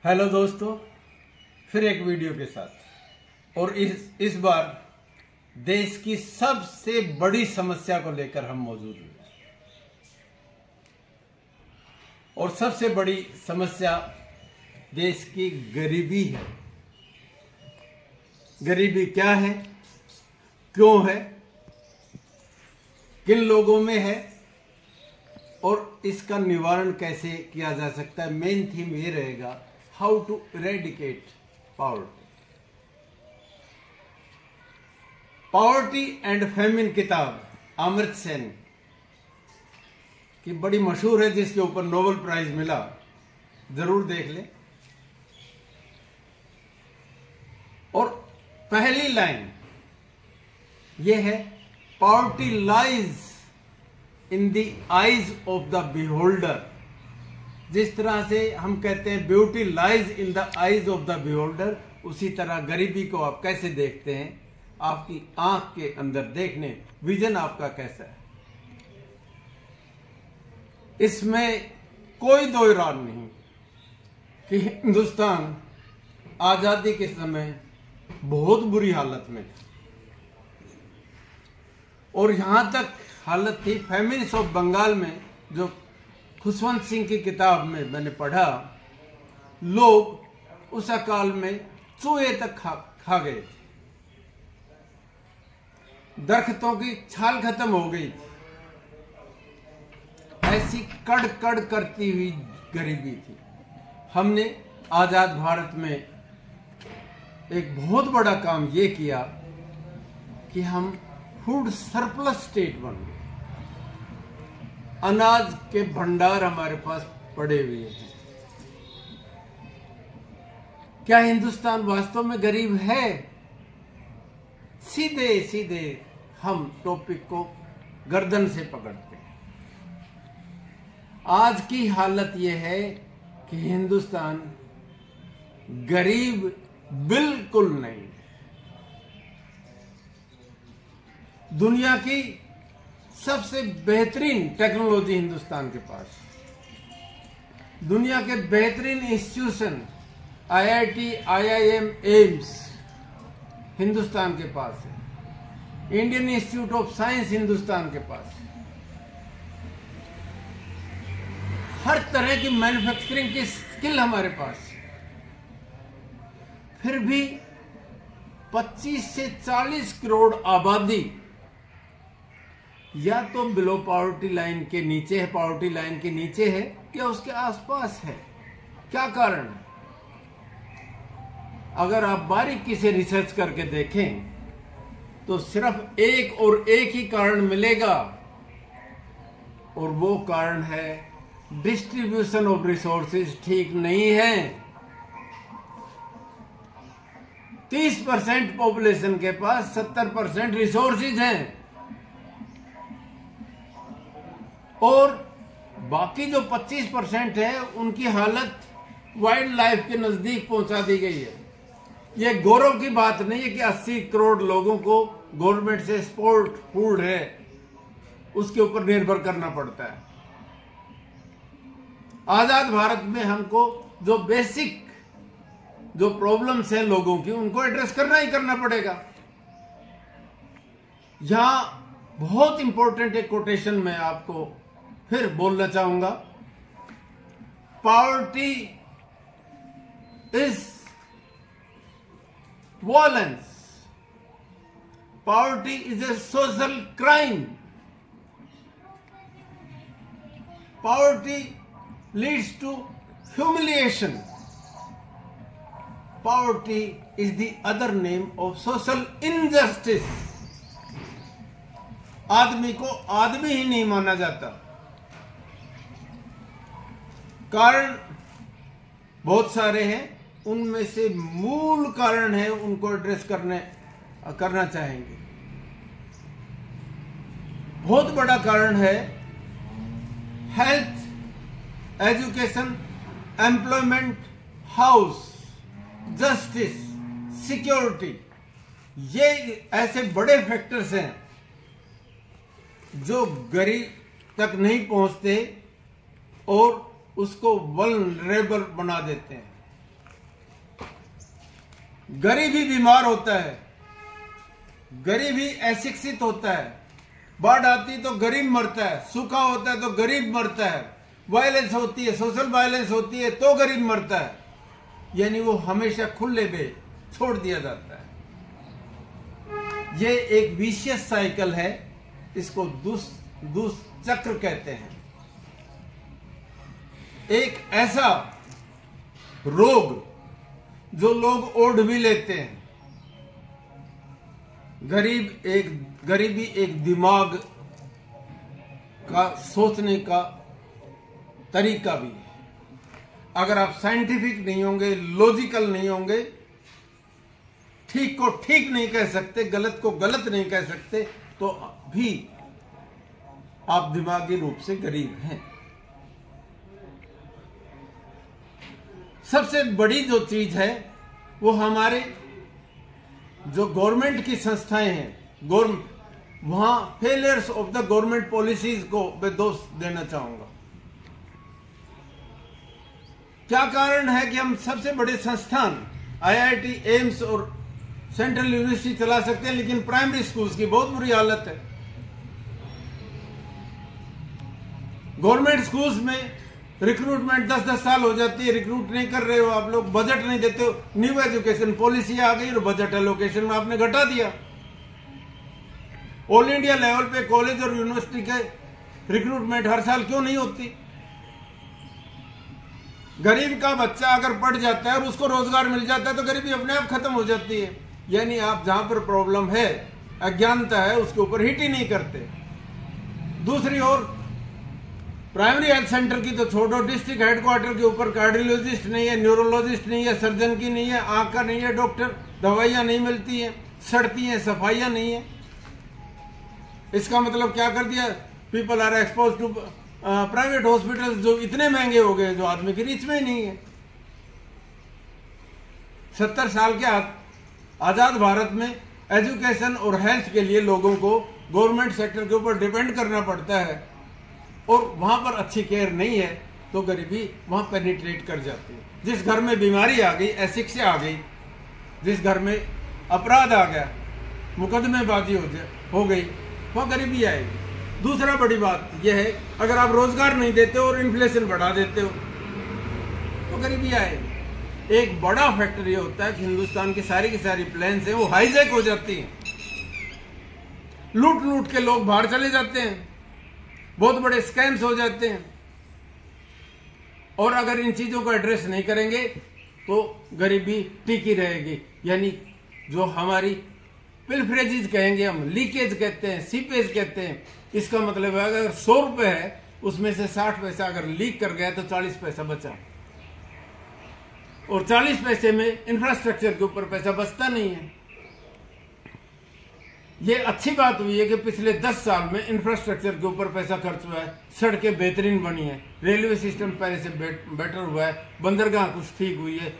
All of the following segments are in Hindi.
हेलो दोस्तों, फिर एक वीडियो के साथ और इस बार देश की सबसे बड़ी समस्या को लेकर हम मौजूद हैं। और सबसे बड़ी समस्या देश की गरीबी है। गरीबी क्या है, क्यों है, किन लोगों में है और इसका निवारण कैसे किया जा सकता है। मेन थीम ये रहेगा, how to eradicate poverty. Poverty and famine किताब अमर्त्य सेन की बड़ी मशहूर है, जिसके ऊपर नोबेल प्राइज मिला, जरूर देख लें। और पहली लाइन यह है, poverty lies in the eyes of the beholder. जिस तरह से हम कहते हैं beauty lies in the eyes of the beholder, उसी तरह गरीबी को आप कैसे देखते हैं, आपकी आंख के अंदर देखने, विजन आपका कैसा है, इसमें कोई दो राय नहीं कि हिंदुस्तान आजादी के समय बहुत बुरी हालत में था। और यहां तक हालत थी, फेमिनिस्ट ऑफ बंगाल में, जो खुशवंत सिंह की किताब में मैंने पढ़ा, लोग उस अकाल में चूहे तक खा गए थे, दरख्तों की छाल खत्म हो गई थी। ऐसी कड़ कड़ करती हुई गरीबी थी। हमने आजाद भारत में एक बहुत बड़ा काम ये किया कि हम फूड सरप्लस स्टेट बन गए। अनाज के भंडार हमारे पास पड़े हुए हैं। क्या हिंदुस्तान वास्तव में गरीब है? सीधे सीधे हम टॉपिक को गर्दन से पकड़ते हैं। आज की हालत यह है कि हिंदुस्तान गरीब बिल्कुल नहीं। दुनिया की सबसे बेहतरीन टेक्नोलॉजी हिंदुस्तान के पास, दुनिया के बेहतरीन institution IIT, IIM, AIIMS Hindustan के पास है। Indian institute of science Hindustan के पास है। हर तरह की मैन्युफैक्चरिंग की स्किल हमारे पास है। फिर भी 25 से 40 करोड़ आबादी या तो बिलो पॉवर्टी लाइन के नीचे है, पॉवर्टी लाइन के नीचे है, या उसके आसपास है। क्या कारण है? अगर आप बारीकी से रिसर्च करके देखें तो सिर्फ एक और एक ही कारण मिलेगा, और वो कारण है डिस्ट्रीब्यूशन ऑफ रिसोर्सेज ठीक नहीं है। 30% पॉपुलेशन के पास 70% रिसोर्सेज हैं, और बाकी जो 25% है उनकी हालत वाइल्ड लाइफ के नजदीक पहुंचा दी गई है। यह गौरव की बात नहीं है कि 80 करोड़ लोगों को गवर्नमेंट से स्पोर्ट फूड है उसके ऊपर निर्भर करना पड़ता है। आजाद भारत में हमको जो बेसिक जो प्रॉब्लम्स हैं लोगों की, उनको एड्रेस करना ही करना पड़ेगा। यहां बहुत इंपॉर्टेंट एक कोटेशन मैं आपको फिर बोलना चाहूंगा। Poverty is violence, poverty is a social crime, poverty leads to humiliation, poverty is the other name of social injustice. आदमी को आदमी ही नहीं माना जाता। कारण बहुत सारे हैं, उनमें से मूल कारण है, उनको एड्रेस करना चाहेंगे। बहुत बड़ा कारण है health, education, employment, house, justice, security. ये ऐसे बड़े फैक्टर्स हैं जो गरीब तक नहीं पहुंचते और उसको वल्नरेबल बना देते हैं। गरीब ही बीमार होता है, गरीब ही अशिक्षित होता है, बाढ़ आती तो गरीब मरता है, सूखा होता है तो गरीब मरता है, वायलेंस होती है, सोशल वायलेंस होती है तो गरीब मरता है, यानी वो हमेशा खुले में छोड़ दिया जाता है। ये एक विशियस साइकिल है, इसको दुष्चक्र कहते हैं। एक ऐसा रोग जो लोग ओढ़ भी लेते हैं। गरीबी एक दिमाग का सोचने का तरीका भी है। अगर आप साइंटिफिक नहीं होंगे, लॉजिकल नहीं होंगे, ठीक को ठीक नहीं कह सकते, गलत को गलत नहीं कह सकते, तो भी आप दिमागी रूप से गरीब हैं। सबसे बड़ी जो चीज है वो हमारे जो गवर्नमेंट की संस्थाएं हैं, वहां failures of the government policies को मैं दोष देना चाहूंगा। क्या कारण है कि हम सबसे बड़े संस्थान आईआईटी, एम्स और सेंट्रल यूनिवर्सिटी चला सकते हैं, लेकिन प्राइमरी स्कूल्स की बहुत बुरी हालत है। गवर्नमेंट स्कूल्स में रिक्रूटमेंट 10-10 साल हो जाती है, रिक्रूट नहीं कर रहे हो आप लोग, बजट नहीं देते हो। न्यू एजुकेशन पॉलिसी आ गई और बजट एलोकेशन में आपने घटा दिया। ऑल इंडिया लेवल पे कॉलेज और यूनिवर्सिटी के रिक्रूटमेंट हर साल क्यों नहीं होती? गरीब का बच्चा अगर पढ़ जाता है और उसको रोजगार मिल जाता है तो गरीबी अपने आप खत्म हो जाती है। यानी आप जहां पर प्रॉब्लम है, अज्ञानता है, उसके ऊपर हिट ही नहीं करते। दूसरी ओर प्राइमरी हेल्थ सेंटर की तो छोड़ो, डिस्ट्रिक्ट हेडक्वार्टर के ऊपर कार्डियोलॉजिस्ट नहीं है, न्यूरोलॉजिस्ट नहीं है, सर्जन की नहीं है, आंख का नहीं है डॉक्टर, दवाइयां नहीं मिलती हैं, सड़ती हैं, सफाइयां नहीं है। इसका मतलब क्या कर दिया? People are expose to private hospitals जो इतने महंगे हो गए जो आदमी की रीच में ही नहीं है। 70 साल के आजाद भारत में एजुकेशन और हेल्थ के लिए लोगों को गवर्नमेंट सेक्टर के ऊपर डिपेंड करना पड़ता है और वहां पर अच्छी केयर नहीं है तो गरीबी वहां पेनिट्रेट कर जाती है। जिस घर में बीमारी आ गई, अशिक्षा आ गई, जिस घर में अपराध आ गया, मुकदमेबाजी हो गई, वहां गरीबी आएगी। दूसरा बड़ी बात यह है, अगर आप रोजगार नहीं देते हो और इन्फ्लेशन बढ़ा देते हो तो गरीबी आएगी। एक बड़ा फैक्टर ये होता है कि हिंदुस्तान की सारी प्लान्स हैं वो हाईजैक हो जाती हैं, लूट लूट के लोग बाहर चले जाते हैं, बहुत बड़े स्कैम्स हो जाते हैं। और अगर इन चीजों को एड्रेस नहीं करेंगे तो गरीबी टिकी रहेगी। यानी जो हमारी पिलफरेजेस कहेंगे हम, लीकेज कहते हैं, सीपेज कहते हैं, इसका मतलब है अगर 100 रुपए है उसमें से 60 पैसा अगर लीक कर गया तो 40 पैसा बचा, और 40 पैसे में इंफ्रास्ट्रक्चर के ऊपर पैसा बचता नहीं है। ये अच्छी बात हुई है कि पिछले 10 साल में इंफ्रास्ट्रक्चर के ऊपर पैसा खर्च हुआ है, सड़कें बेहतरीन बनी है, रेलवे सिस्टम पहले से बेटर हुआ है, बंदरगाह कुछ ठीक हुई है,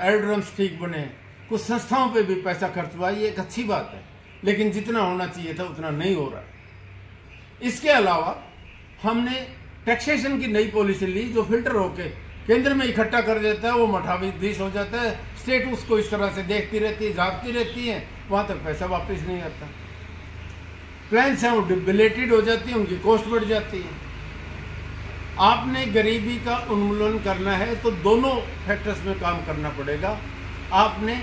एरोड्रम्स ठीक बने हैं, कुछ संस्थाओं पे भी पैसा खर्च हुआ है। ये एक अच्छी बात है, लेकिन जितना होना चाहिए था उतना नहीं हो रहा है। इसके अलावा हमने टैक्सेशन की नई पॉलिसी ली जो फिल्टर होके केंद्र में इकट्ठा कर देता है, वो मठाधीश हो जाता है, स्टेट उसको इस तरह से देखती रहती है, झांकती रहती है, वहां तक पैसा वापस नहीं आता। प्लान्स हैं वो डिबिलेटेड हो जाती है, उनकी कॉस्ट बढ़ जाती है। आपने गरीबी का उन्मूलन करना है तो दोनों फैक्टर्स में काम करना पड़ेगा। आपने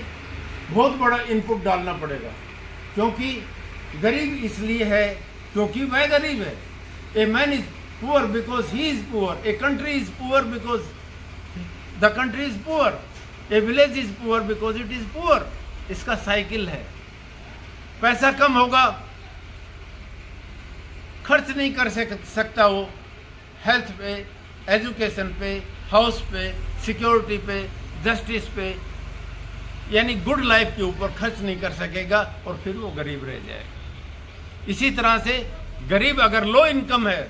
बहुत बड़ा इनपुट डालना पड़ेगा, क्योंकि गरीब इसलिए है क्योंकि वह गरीब है। A man is poor because he is poor, a country is poor because the country is poor, A village is poor because it is poor. इसका साइकिल है। पैसा कम होगा, खर्च नहीं कर सकता वो हेल्थ पे, एजुकेशन पे, हाउस पे, सिक्योरिटी पे, जस्टिस पे, यानी गुड लाइफ के ऊपर खर्च नहीं कर सकेगा और फिर वो गरीब रह जाएगा। इसी तरह से गरीब अगर लो इनकम है,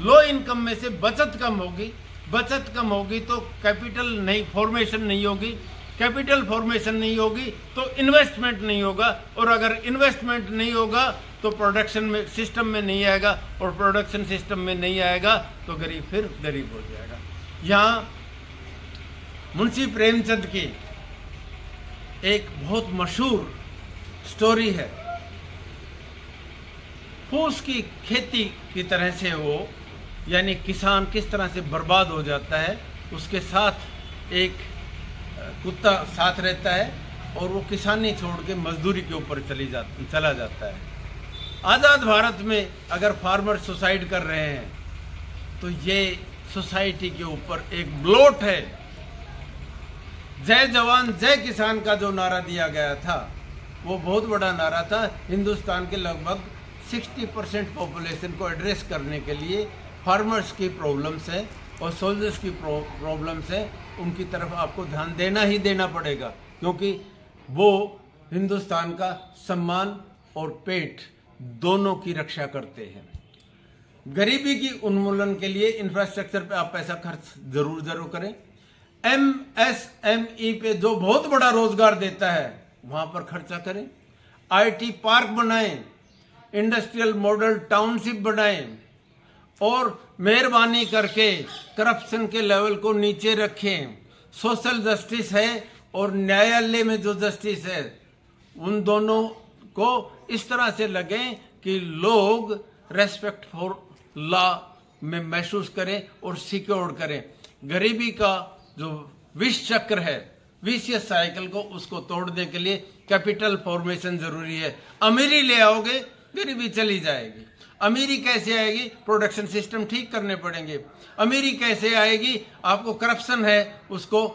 लो इनकम में से बचत कम होगी, बचत कम होगी तो कैपिटल नहीं फॉर्मेशन नहीं होगी, कैपिटल फॉर्मेशन नहीं होगी तो इन्वेस्टमेंट नहीं होगा, और अगर इन्वेस्टमेंट नहीं होगा तो प्रोडक्शन में सिस्टम में नहीं आएगा, और प्रोडक्शन सिस्टम में नहीं आएगा तो गरीब फिर गरीब हो जाएगा। यहाँ मुंशी प्रेमचंद की एक बहुत मशहूर स्टोरी है। फूस की खेती की तरह से वो, यानी किसान किस तरह से बर्बाद हो जाता है, उसके साथ एक कुत्ता साथ रहता है और वो किसानी छोड़ के मजदूरी के ऊपर चला जाता है। आज़ाद भारत में अगर फार्मर सुसाइड कर रहे हैं तो ये सोसाइटी के ऊपर एक ब्लोट है। जय जवान जय किसान का जो नारा दिया गया था वो बहुत बड़ा नारा था। हिंदुस्तान के लगभग 60% पॉपुलेशन को एड्रेस करने के लिए फार्मर्स की प्रॉब्लम्स है और सोल्जर्स की प्रॉब्लम्स है, उनकी तरफ आपको ध्यान देना ही देना पड़ेगा, क्योंकि वो हिंदुस्तान का सम्मान और पेट दोनों की रक्षा करते हैं। गरीबी की उन्मूलन के लिए इंफ्रास्ट्रक्चर पे आप पैसा खर्च जरूर करें। MSME पे जो बहुत बड़ा रोजगार देता है वहां पर खर्चा करें। IT पार्क बनाएं, इंडस्ट्रियल मॉडल टाउनशिप बनाएं और मेहरबानी करके करप्शन के लेवल को नीचे रखें। सोशल जस्टिस है और न्यायालय में जो जस्टिस है उन दोनों को इस तरह से लगे कि लोग रेस्पेक्ट फॉर लॉ में महसूस करें और सिक्योर करें। गरीबी का जो विष चक्र है, विशियस साइकिल को, उसको तोड़ने के लिए कैपिटल फॉर्मेशन जरूरी है। अमीरी ले आओगे गरीबी चली जाएगी। अमीरी कैसे आएगी? प्रोडक्शन सिस्टम ठीक करने पड़ेंगे। अमीरी कैसे आएगी? आपको करप्शन है उसको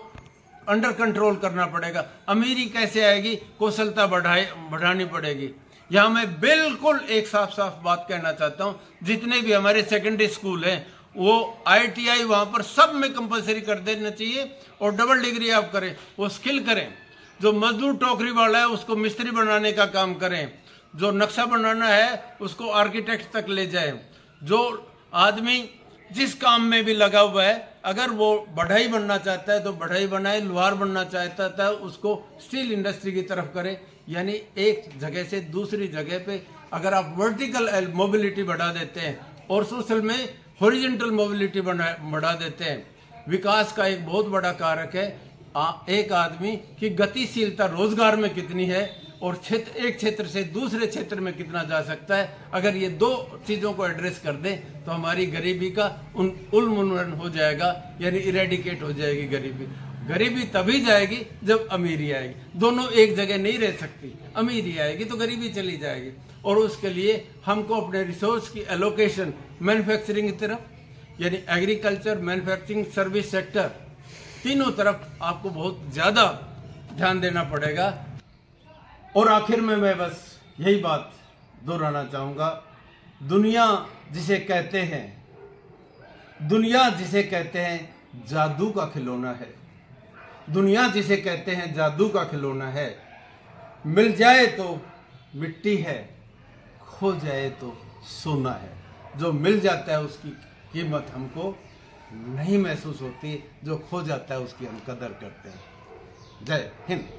अंडर कंट्रोल करना पड़ेगा। अमीरी कैसे आएगी? कौशलता बढ़ानी पड़ेगी। यहाँ मैं बिल्कुल एक साफ साफ बात कहना चाहता हूँ, जितने भी हमारे सेकेंडरी स्कूल हैं वो ITI वहाँ पर सब में कंपलसरी कर देना चाहिए और डबल डिग्री आप करें, वो स्किल करें। जो मजदूर टोकरी वाला है उसको मिस्त्री बनाने का काम करें, जो नक्शा बनाना है उसको आर्किटेक्ट तक ले जाएं। जो आदमी जिस काम में भी लगा हुआ है, अगर वो बढ़ई बनना चाहता है तो बढ़ई बनाए, लोहार बनना चाहता है उसको स्टील इंडस्ट्री की तरफ करे। यानी एक जगह से दूसरी जगह पे अगर आप वर्टिकल मोबिलिटी बढ़ा देते हैं और सोशल में हॉरिजॉन्टल मोबिलिटी बढ़ा देते हैं, विकास का एक बहुत बड़ा कारक है एक आदमी की गतिशीलता रोजगार में कितनी है और एक क्षेत्र से दूसरे क्षेत्र में कितना जा सकता है। अगर ये दो चीजों को एड्रेस कर दे तो हमारी गरीबी का उन्मूलन हो जाएगा, यानी इरेडिकेट हो जाएगी गरीबी। गरीबी तभी जाएगी जब अमीरी आएगी। दोनों एक जगह नहीं रह सकती। अमीरी आएगी तो गरीबी चली जाएगी और उसके लिए हमको अपने रिसोर्स की एलोकेशन मैन्युफैक्चरिंग की तरफ, यानी एग्रीकल्चर, मैन्युफैक्चरिंग, सर्विस सेक्टर, तीनों तरफ आपको बहुत ज्यादा ध्यान देना पड़ेगा। और आखिर में मैं बस यही बात दोहराना चाहूंगा, दुनिया जिसे कहते हैं जादू का खिलौना है। दुनिया जिसे कहते हैं जादू का खिलौना है। मिल जाए तो मिट्टी है, खो जाए तो सोना है। जो मिल जाता है उसकी कीमत हमको नहीं महसूस होती, जो खो जाता है उसकी हम कदर करते हैं। जय हिंद।